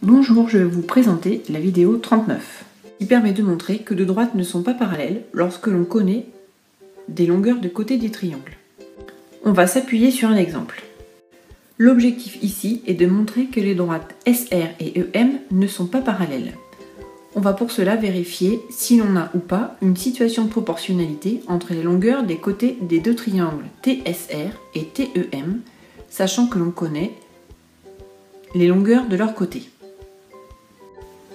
Bonjour, je vais vous présenter la vidéo 39, qui permet de montrer que deux droites ne sont pas parallèles lorsque l'on connaît des longueurs de côté des triangles. On va s'appuyer sur un exemple. L'objectif ici est de montrer que les droites SR et EM ne sont pas parallèles. On va pour cela vérifier si l'on a ou pas une situation de proportionnalité entre les longueurs des côtés des deux triangles TSR et TEM, sachant que l'on connaît les longueurs de leurs côtés.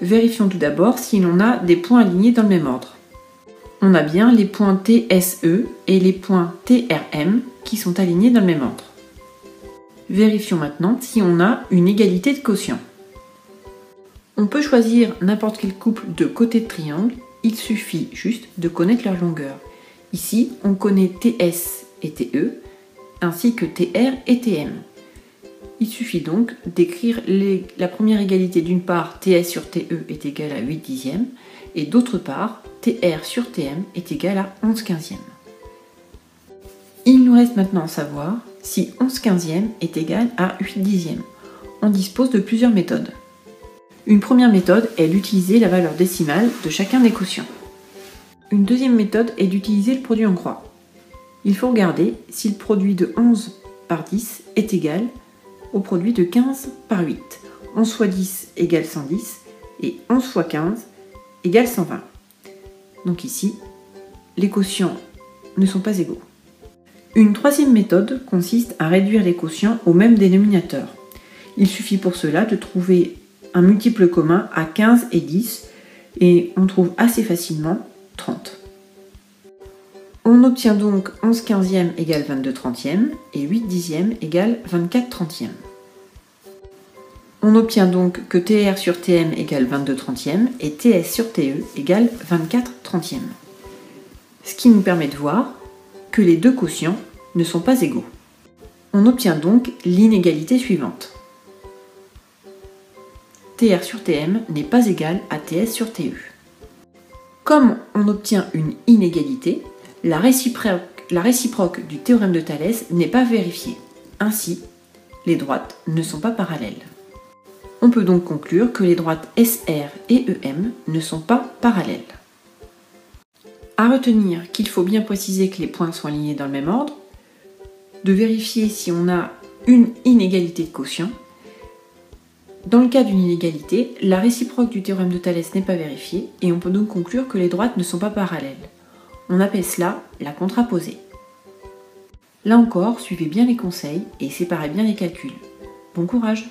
Vérifions tout d'abord si l'on a des points alignés dans le même ordre. On a bien les points TSE et les points TRM qui sont alignés dans le même ordre. Vérifions maintenant si on a une égalité de quotient. On peut choisir n'importe quel couple de côtés de triangle, il suffit juste de connaître leur longueur. Ici, on connaît TS et TE, ainsi que TR et TM. Il suffit donc d'écrire la première égalité d'une part, TS sur TE est égal à 8 dixièmes, et d'autre part, TR sur TM est égal à 11 quinzièmes. Il nous reste maintenant à savoir si 11 quinzièmes est égal à 8 dixièmes. On dispose de plusieurs méthodes. Une première méthode est d'utiliser la valeur décimale de chacun des quotients. Une deuxième méthode est d'utiliser le produit en croix. Il faut regarder si le produit de 11 par 10 est égal au produit de 15 par 8. 11 fois 10 égale 110 et 11 fois 15 égale 120. Donc ici, les quotients ne sont pas égaux. Une troisième méthode consiste à réduire les quotients au même dénominateur. Il suffit pour cela de trouver un multiple commun à 15 et 10 et on trouve assez facilement 30. On obtient donc 11 quinzièmes égale 22 trentièmes et 8 dixièmes égale 24 trentièmes. On obtient donc que TR sur TM égale 22 trentièmes et TS sur TE égale 24 trentièmes. Ce qui nous permet de voir que les deux quotients ne sont pas égaux. On obtient donc l'inégalité suivante. TR sur TM n'est pas égal à TS sur TE. Comme on obtient une inégalité, la réciproque du théorème de Thalès n'est pas vérifiée. Ainsi, les droites ne sont pas parallèles. On peut donc conclure que les droites SR et EM ne sont pas parallèles. À retenir qu'il faut bien préciser que les points sont alignés dans le même ordre, de vérifier si on a une inégalité de quotient. Dans le cas d'une inégalité, la réciproque du théorème de Thalès n'est pas vérifiée et on peut donc conclure que les droites ne sont pas parallèles. On appelle cela la contraposée. Là encore, suivez bien les conseils et séparez bien les calculs. Bon courage!